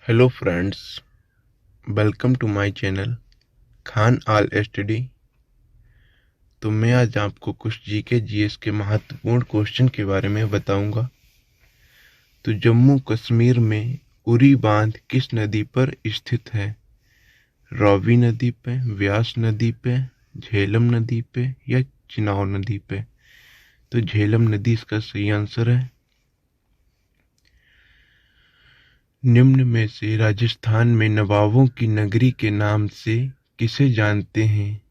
Hello friends, welcome to my channel Khan all study. तो मैं आज आपको कुछ जीके जीएस के महत्वपूर्ण क्वेश्चन के बारे में बताऊंगा। तो जम्मू कश्मीर में उरी बांध किस नदी पर स्थित है? रावी नदी पे, व्यास नदी पे, झेलम नदी पे या चिनाब नदी पे? तो झेलम नदी इसका सही आंसर है। निम्न में से राजस्थान में नवाबों की नगरी के नाम से किसे जानते हैं?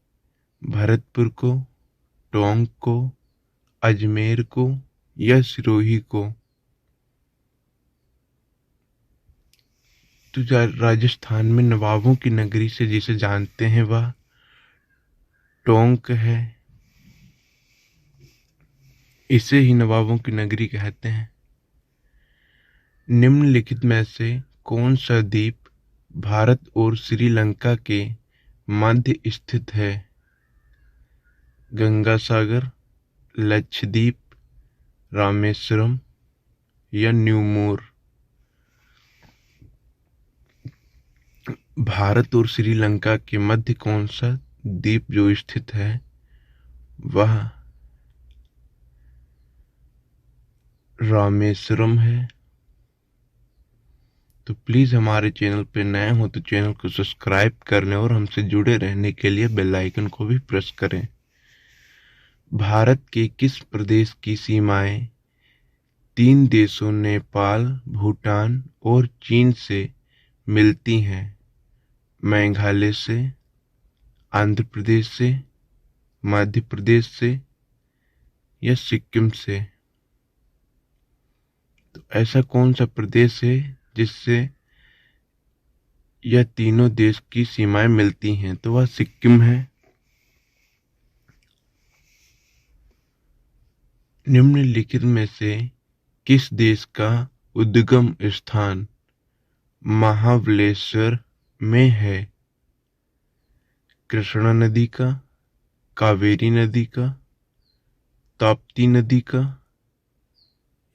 भरतपुर को, टोंक को, अजमेर को या सिरोही को? तो राजस्थान में नवाबों की नगरी से जिसे जानते हैं वह टोंक है। इसे ही नवाबों की नगरी कहते हैं। निम्नलिखित में से कौन सा द्वीप भारत और श्रीलंका के मध्य स्थित है? गंगा सागर, लक्षद्वीप, रामेश्वरम या न्यूमोर? भारत और श्रीलंका के मध्य कौन सा द्वीप जो स्थित है वह रामेश्वरम है। तो प्लीज हमारे चैनल पे नए हो तो चैनल को सब्सक्राइब करने और हमसे जुड़े रहने के लिए बेल आइकन को भी प्रेस करें। भारत के किस प्रदेश की सीमाएं तीन देशों नेपाल, भूटान और चीन से मिलती हैं? मेघालय से, आंध्र प्रदेश से, मध्य प्रदेश से या सिक्किम से? तो ऐसा कौन सा प्रदेश है जिससे यह तीनों देश की सीमाएं मिलती हैं? तो वह सिक्किम है। निम्नलिखित में से किस देश का उद्गम स्थान महाबलेश्वर में है? कृष्णा नदी का, कावेरी नदी का, ताप्ती नदी का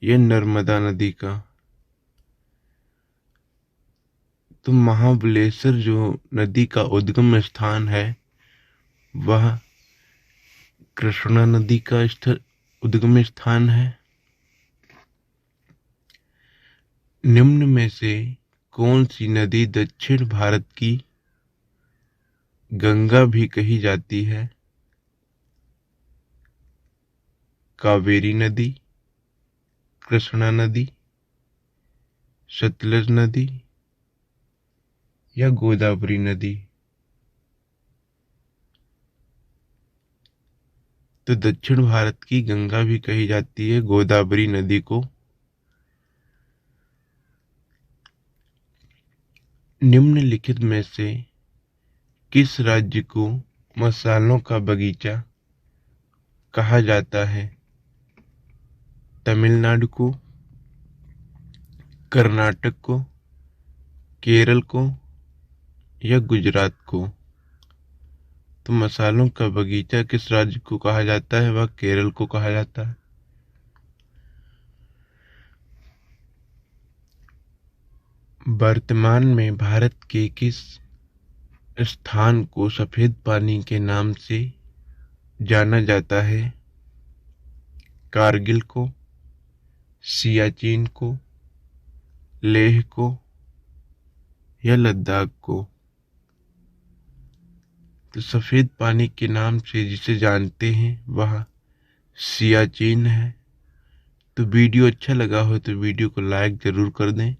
या नर्मदा नदी का? तो महाबलेश्वर जो नदी का उद्गम स्थान है वह कृष्णा नदी का उद्गम स्थान है। निम्न में से कौन सी नदी दक्षिण भारत की गंगा भी कही जाती है? कावेरी नदी, कृष्णा नदी, सतलज नदी या गोदावरी नदी? तो दक्षिण भारत की गंगा भी कही जाती है गोदावरी नदी को। निम्नलिखित में से किस राज्य को मसालों का बगीचा कहा जाता है? तमिलनाडु को, कर्नाटक को, केरल को या गुजरात को? तो मसालों का बगीचा किस राज्य को कहा जाता है? वह केरल को कहा जाता है। वर्तमान में भारत के किस स्थान को सफेद पानी के नाम से जाना जाता है? कारगिल को, सियाचिन को, लेह को या लद्दाख को? तो सफेद पानी के नाम से जिसे जानते हैं वह सियाचिन है। तो वीडियो अच्छा लगा हो तो वीडियो को लाइक जरूर कर दें।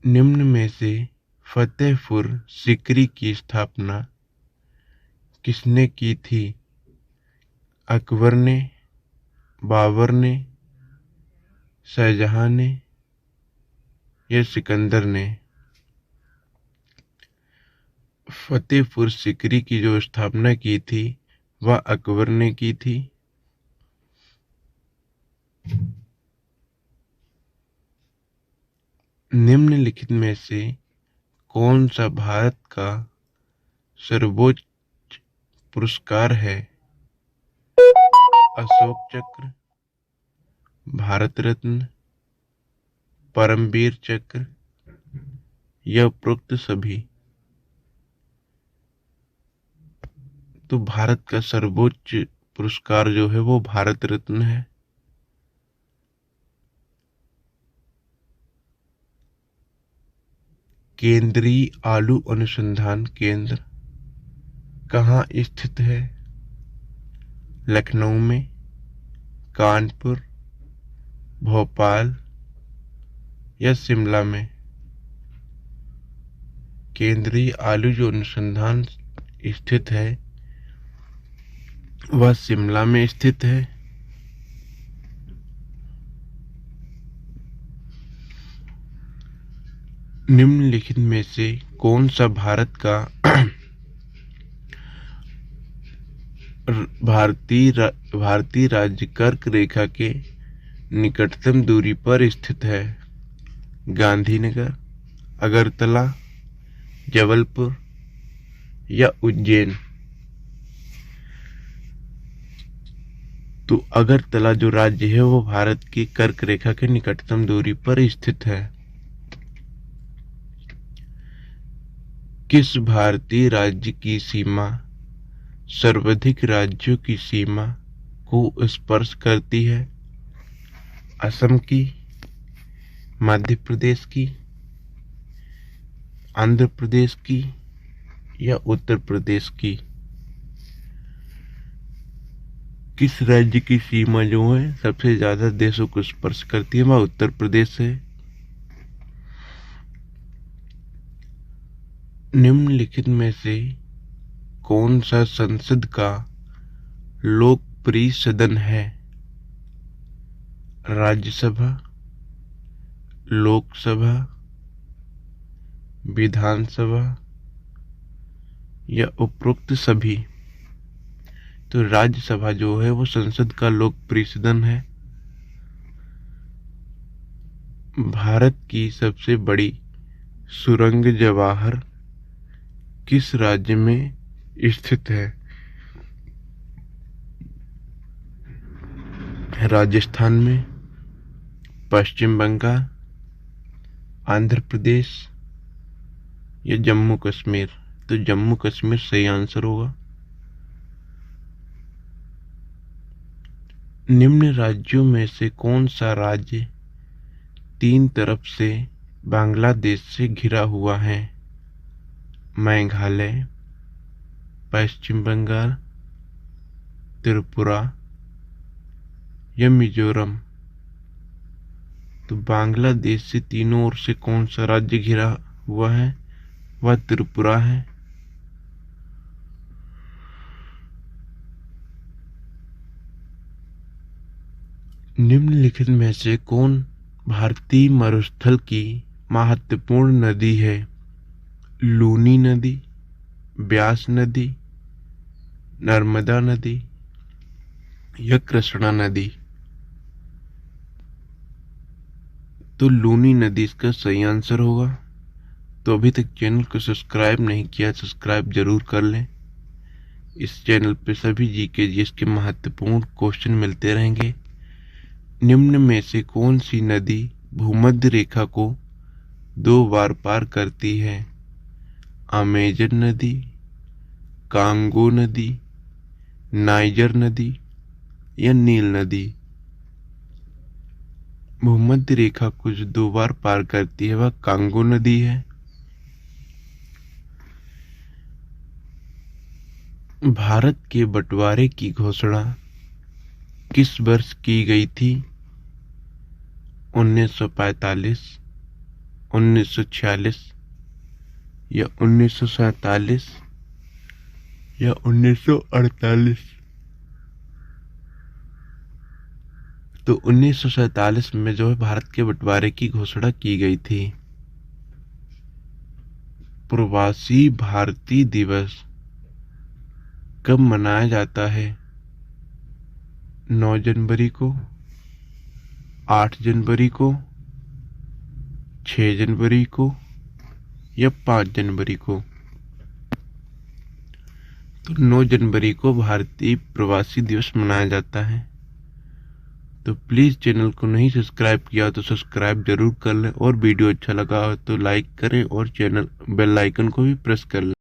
निम्न में से फतेहपुर सीकरी की स्थापना किसने की थी? अकबर ने, बाबर ने, शाहजहां ने या सिकंदर ने? फतेहपुर सीकरी की जो स्थापना की थी वह अकबर ने की थी। निम्नलिखित में से कौन सा भारत का सर्वोच्च पुरस्कार है? अशोक चक्र, भारत रत्न, परमवीर चक्र या उपरोक्त सभी। तो भारत का सर्वोच्च पुरस्कार जो है वो भारत रत्न है। केंद्रीय आलू अनुसंधान केंद्र कहाँ स्थित है? लखनऊ में, कानपुर, भोपाल या शिमला में? केंद्रीय आलू जो अनुसंधान स्थित है वह शिमला में स्थित है। निम्नलिखित में से कौन सा भारत का भारतीय राज्य कर्क रेखा के निकटतम दूरी पर स्थित है? गांधीनगर, अगरतला, जबलपुर या उज्जैन? तो अगरतला जो राज्य है वो भारत की कर्क रेखा के निकटतम दूरी पर स्थित है। किस भारतीय राज्य की सीमा सर्वाधिक राज्यों की सीमा को स्पर्श करती है? असम की, मध्य प्रदेश की, आंध्र प्रदेश की या उत्तर प्रदेश की? किस राज्य की सीमा जो है सबसे ज्यादा देशों को स्पर्श करती है? वह उत्तर प्रदेश है। निम्नलिखित में से कौन सा संसद का लोकप्रिय सदन है? राज्यसभा, लोकसभा, विधानसभा या उपरोक्त सभी? तो राज्यसभा जो है वो संसद का लोकप्रिय सदन है। भारत की सबसे बड़ी सुरंग जवाहर किस राज्य में स्थित है? राजस्थान में, पश्चिम बंगाल, आंध्र प्रदेश या जम्मू कश्मीर? तो जम्मू कश्मीर सही आंसर होगा। निम्न राज्यों में से कौन सा राज्य तीन तरफ से बांग्लादेश से घिरा हुआ है? मेघालय, पश्चिम बंगाल, त्रिपुरा या मिजोरम? तो बांग्लादेश से तीनों ओर से कौन सा राज्य घिरा हुआ है? वह त्रिपुरा है। निम्नलिखित में से कौन भारतीय मरुस्थल की महत्वपूर्ण नदी है? लूनी नदी, ब्यास नदी, नर्मदा नदी या कृष्णा नदी? तो लूनी नदी इसका सही आंसर होगा। तो अभी तक चैनल को सब्सक्राइब नहीं किया, सब्सक्राइब जरूर कर लें। इस चैनल पे सभी जीके जीएस के महत्वपूर्ण क्वेश्चन मिलते रहेंगे। निम्न में से कौन सी नदी भूमध्य रेखा को 2 बार पार करती है? अमेजन नदी, कांगो नदी, नाइजर नदी या नील नदी? भूमध्य रेखा को जो 2 बार पार करती है वह कांगो नदी है। भारत के बंटवारे की घोषणा किस वर्ष की गई थी? 1945, 1946 या 1947 या 1948? तो 1947 में जो है भारत के बंटवारे की घोषणा की गई थी। प्रवासी भारतीय दिवस कब मनाया जाता है? 9 जनवरी को, 8 जनवरी को, 6 जनवरी को या 5 जनवरी को? तो 9 जनवरी को भारतीय प्रवासी दिवस मनाया जाता है। तो तो प्लीज़ चैनल को नहीं सब्सक्राइब किया तो सब्सक्राइब जरूर कर लें, और वीडियो अच्छा लगा हो तो लाइक करें और चैनल बेल आइकन को भी प्रेस कर लें।